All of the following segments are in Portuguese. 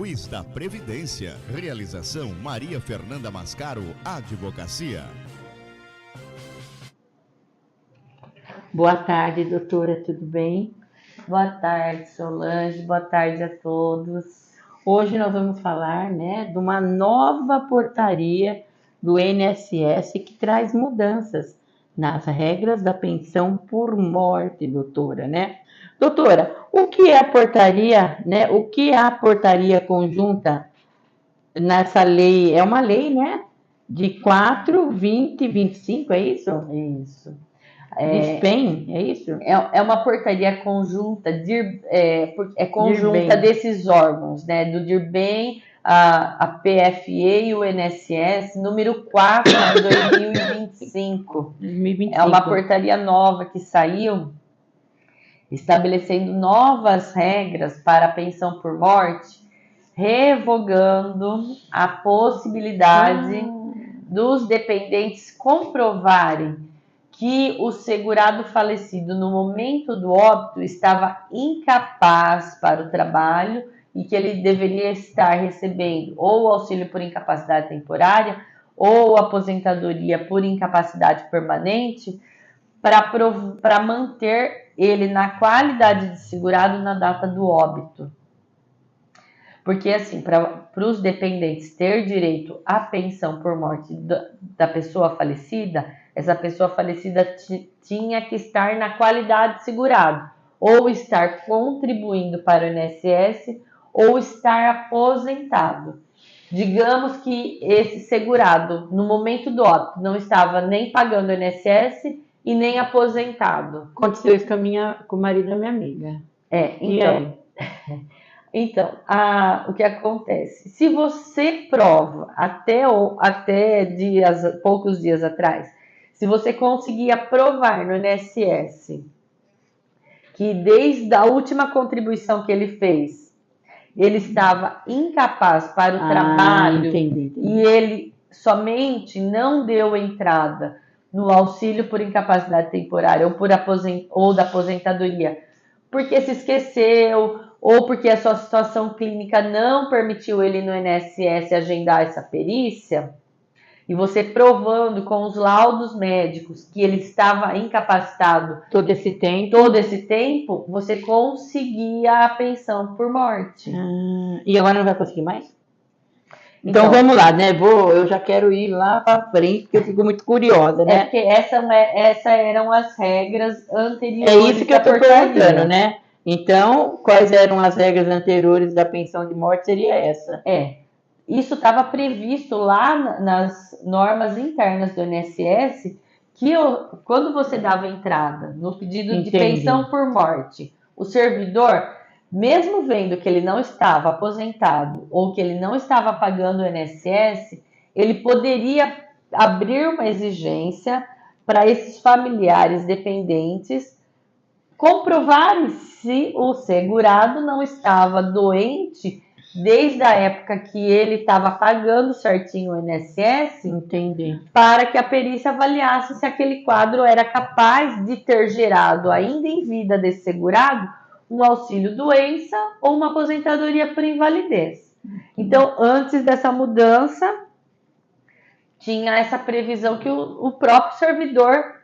Quiz da Previdência. Realização Maria Fernanda Mascaro, Advocacia. Boa tarde, doutora, tudo bem? Boa tarde, Solange, boa tarde a todos. Hoje nós vamos falar, de uma nova portaria do INSS que traz mudanças nas regras da pensão por morte, doutora, Doutora, o que é a portaria, O que é a portaria conjunta nessa lei? É uma lei, de 4, 20 e 25, é isso? Isso. DIRPEM, é isso? É uma portaria conjunta, conjunta desses órgãos, do DIRBEM, a PFE e o INSS, número 4 de 2025. 2025. É uma portaria nova que saiu, estabelecendo novas regras para a pensão por morte, revogando a possibilidade dos dependentes comprovarem que o segurado falecido no momento do óbito estava incapaz para o trabalho e que ele deveria estar recebendo ou auxílio por incapacidade temporária ou aposentadoria por incapacidade permanente para manter ele na qualidade de segurado na data do óbito. Porque, assim, para os dependentes ter direito à pensão por morte da pessoa falecida, essa pessoa falecida tinha que estar na qualidade de segurado, ou estar contribuindo para o INSS, ou estar aposentado. Digamos que esse segurado, no momento do óbito, não estava nem pagando o INSS e nem aposentado. Aconteceu isso com o marido da minha amiga. Então, o que acontece? Se você prova até poucos dias atrás, se você conseguia provar no INSS que desde a última contribuição que ele fez, ele estava incapaz para o trabalho, entendi. E ele somente não deu entrada no auxílio por incapacidade temporária ou da aposentadoria, porque se esqueceu, ou porque a sua situação clínica não permitiu ele no INSS agendar essa perícia, e você provando com os laudos médicos que ele estava incapacitado todo esse tempo, você conseguia a pensão por morte. E agora não vai conseguir mais? Então vamos lá, eu já quero ir lá para frente, porque eu fico muito curiosa, Porque essas eram as regras anteriores. É isso que eu estou perguntando, Então, quais eram as regras anteriores da pensão de morte? Seria essa. Isso estava previsto lá nas normas internas do INSS, que quando você dava entrada no pedido de pensão por morte, o servidor, mesmo vendo que ele não estava aposentado ou que ele não estava pagando o INSS, ele poderia abrir uma exigência para esses familiares dependentes comprovarem se o segurado não estava doente desde a época que ele estava pagando certinho o INSS, para que a perícia avaliasse se aquele quadro era capaz de ter gerado, ainda em vida desse segurado, um auxílio doença ou uma aposentadoria por invalidez. Então, antes dessa mudança, tinha essa previsão que o próprio servidor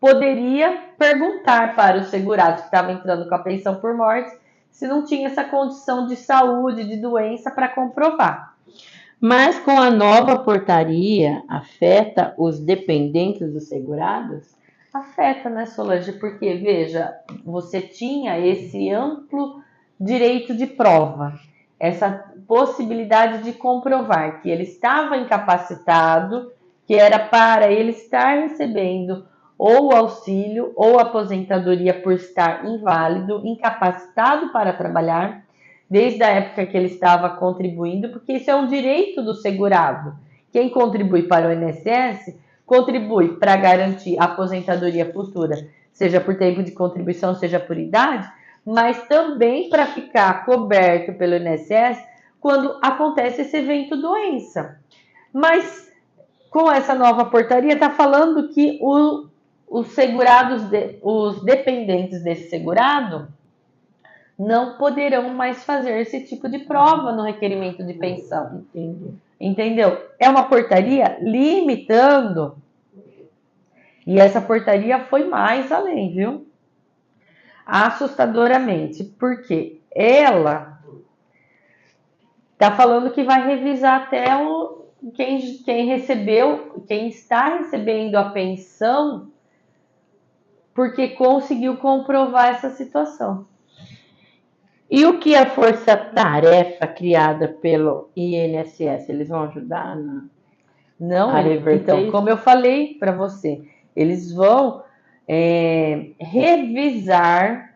poderia perguntar para o segurado que estava entrando com a pensão por morte se não tinha essa condição de saúde, de doença para comprovar. Mas com a nova portaria, afeta os dependentes dos segurados? Afeta, Solange? Porque, veja, você tinha esse amplo direito de prova, essa possibilidade de comprovar que ele estava incapacitado, que era para ele estar recebendo ou auxílio ou aposentadoria por estar inválido, incapacitado para trabalhar, desde a época que ele estava contribuindo, porque isso é um direito do segurado. Quem contribui para o INSS, contribui para garantir a aposentadoria futura, seja por tempo de contribuição, seja por idade, mas também para ficar coberto pelo INSS quando acontece esse evento doença. Mas com essa nova portaria está falando que os segurados, os dependentes desse segurado não poderão mais fazer esse tipo de prova no requerimento de pensão. Entendeu? É uma portaria limitando, e essa portaria foi mais além, viu? Assustadoramente, porque ela tá falando que vai revisar até quem recebeu, quem está recebendo a pensão, porque conseguiu comprovar essa situação. E o que a força-tarefa criada pelo INSS, eles vão ajudar Não, a reverter então, isso? como eu falei para você, eles vão revisar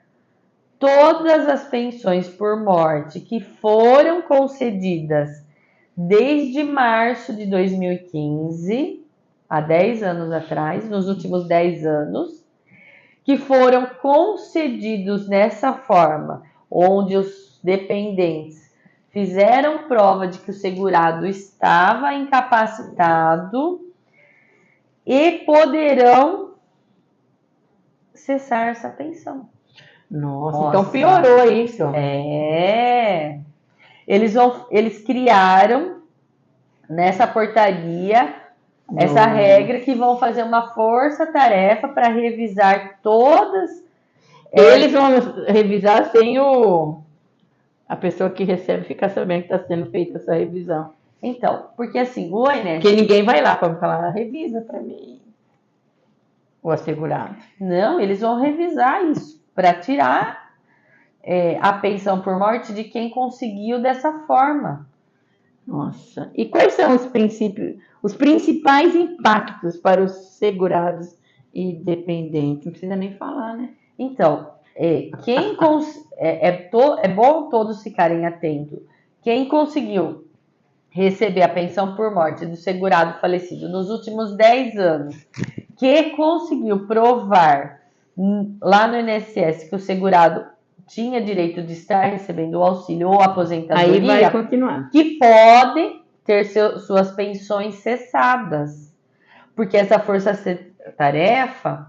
todas as pensões por morte que foram concedidas desde março de 2015, há 10 anos atrás, nos últimos 10 anos, que foram concedidos nessa forma, onde os dependentes fizeram prova de que o segurado estava incapacitado e poderão cessar essa pensão. Nossa, então piorou isso. Eles criaram nessa portaria essa regra que vão fazer uma força-tarefa para revisar todas. Eles vão revisar sem a pessoa que recebe ficar sabendo que está sendo feita essa revisão. Então, porque assim, o INSS... Porque ninguém vai lá para falar, revisa para mim o assegurado. Não, eles vão revisar isso para tirar a pensão por morte de quem conseguiu dessa forma. Nossa, e quais são os principais impactos para os segurados e dependentes? Não precisa nem falar, né? Então, é bom todos ficarem atentos. Quem conseguiu receber a pensão por morte do segurado falecido nos últimos 10 anos, que conseguiu provar lá no INSS que o segurado tinha direito de estar recebendo o auxílio ou aposentadoria, aí vai continuar, que pode ter suas pensões cessadas, porque essa força-tarefa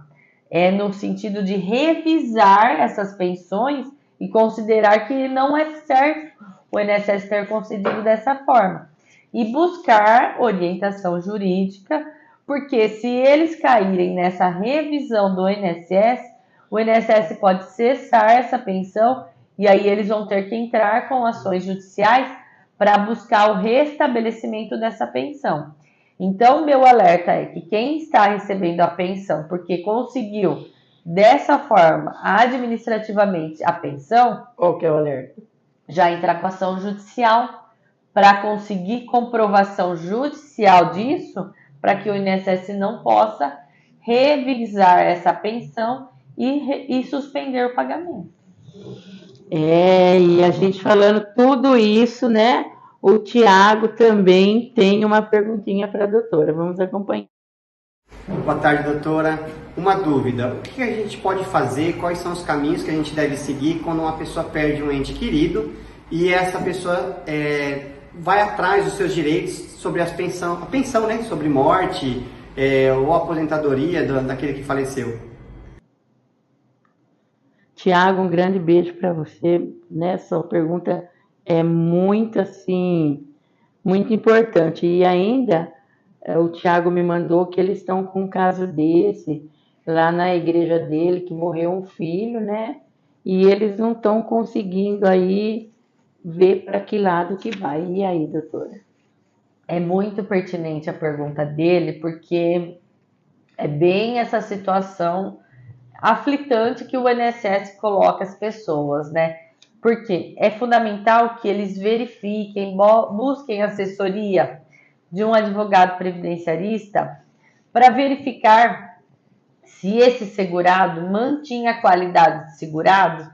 é no sentido de revisar essas pensões e considerar que não é certo o INSS ter concedido dessa forma e buscar orientação jurídica, porque se eles caírem nessa revisão do INSS, o INSS pode cessar essa pensão e aí eles vão ter que entrar com ações judiciais para buscar o restabelecimento dessa pensão. Então, meu alerta é que quem está recebendo a pensão porque conseguiu dessa forma, administrativamente, a pensão, qual que é o alerta? Já entrar com ação judicial para conseguir comprovação judicial disso, para que o INSS não possa revisar essa pensão e suspender o pagamento. E a gente falando tudo isso, né? O Tiago também tem uma perguntinha para a doutora. Vamos acompanhar. Boa tarde, doutora. Uma dúvida. O que a gente pode fazer? Quais são os caminhos que a gente deve seguir quando uma pessoa perde um ente querido e essa pessoa vai atrás dos seus direitos sobre a pensão, né? Sobre morte ou aposentadoria daquele que faleceu? Tiago, um grande beijo para você. Sua pergunta é muito, assim, muito importante. E ainda, o Tiago me mandou que eles estão com um caso desse lá na igreja dele, que morreu um filho, né? E eles não estão conseguindo aí ver para que lado que vai. E aí, doutora? É muito pertinente a pergunta dele, porque é bem essa situação aflitante que o INSS coloca as pessoas, né? Porque é fundamental que eles verifiquem, busquem assessoria de um advogado previdenciarista para verificar se esse segurado mantinha a qualidade de segurado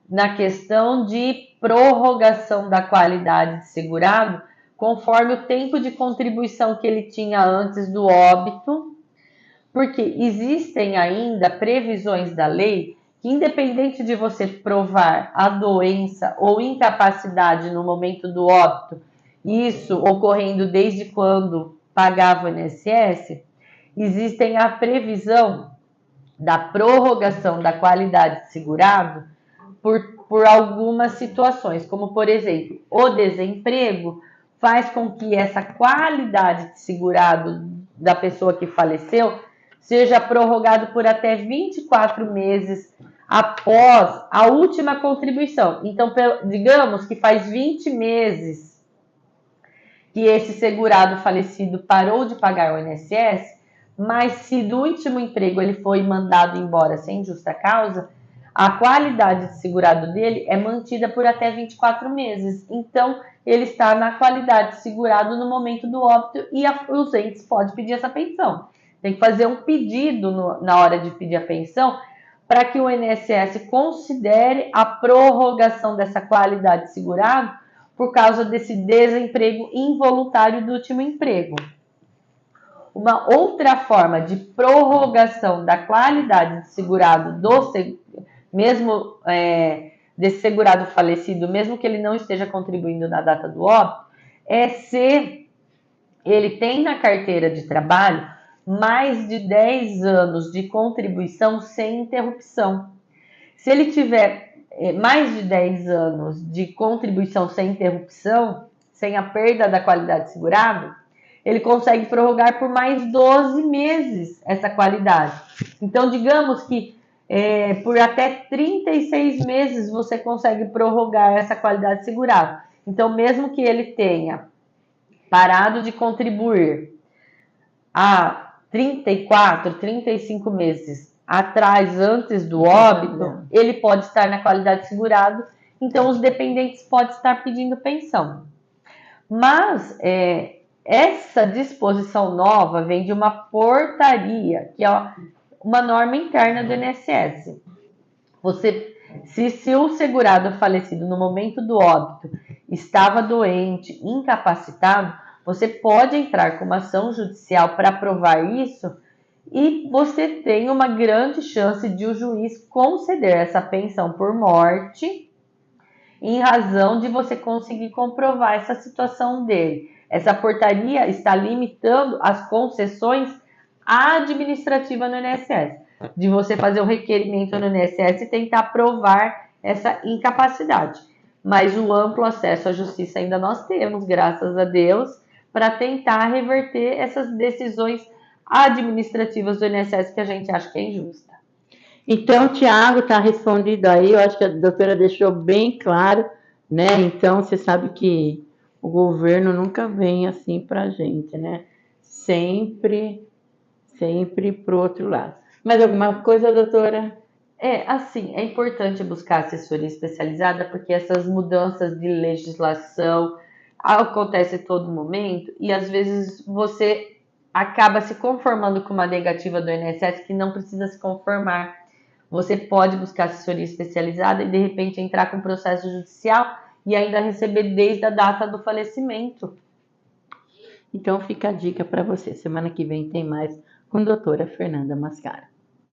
na questão de prorrogação da qualidade de segurado conforme o tempo de contribuição que ele tinha antes do óbito, porque existem ainda previsões da lei que, independente de você provar a doença ou incapacidade no momento do óbito, isso ocorrendo desde quando pagava o INSS, existem a previsão da prorrogação da qualidade de segurado por por algumas situações, como por exemplo, o desemprego faz com que essa qualidade de segurado da pessoa que faleceu seja prorrogado por até 24 meses após a última contribuição. Então, digamos que faz 20 meses que esse segurado falecido parou de pagar o INSS, mas se do último emprego ele foi mandado embora sem justa causa, a qualidade de segurado dele é mantida por até 24 meses. Então, ele está na qualidade de segurado no momento do óbito e os entes podem pedir essa pensão. Tem que fazer um pedido na hora de pedir a pensão para que o INSS considere a prorrogação dessa qualidade de segurado por causa desse desemprego involuntário do último emprego. Uma outra forma de prorrogação da qualidade de segurado desse segurado falecido, mesmo que ele não esteja contribuindo na data do óbito, é se ele tem na carteira de trabalho mais de 10 anos de contribuição sem interrupção. Se ele tiver mais de 10 anos de contribuição sem interrupção, sem a perda da qualidade de segurado, ele consegue prorrogar por mais 12 meses essa qualidade. Então, digamos que por até 36 meses você consegue prorrogar essa qualidade de segurado. Então, mesmo que ele tenha parado de contribuir há 34, 35 meses atrás, antes do óbito, ele pode estar na qualidade de segurado, então os dependentes podem estar pedindo pensão. Mas essa disposição nova vem de uma portaria, que é uma norma interna do INSS. Se o segurado falecido no momento do óbito estava doente, incapacitado, você pode entrar com uma ação judicial para provar isso e você tem uma grande chance de o juiz conceder essa pensão por morte em razão de você conseguir comprovar essa situação dele. Essa portaria está limitando as concessões administrativas no INSS, de você fazer um requerimento no INSS e tentar provar essa incapacidade. Mas o amplo acesso à justiça ainda nós temos, graças a Deus, para tentar reverter essas decisões administrativas do INSS que a gente acha que é injusta. Então, Tiago, está respondido aí, eu acho que a doutora deixou bem claro, né? Então, você sabe que o governo nunca vem assim para a gente, né? Sempre para o outro lado. Mais alguma coisa, doutora? É importante buscar assessoria especializada, porque essas mudanças de legislação acontecem a todo momento e às vezes você acaba se conformando com uma negativa do INSS que não precisa se conformar. Você pode buscar assessoria especializada e de repente entrar com processo judicial e ainda receber desde a data do falecimento. Então fica a dica para você. Semana que vem tem mais com a doutora Fernanda Mascaro.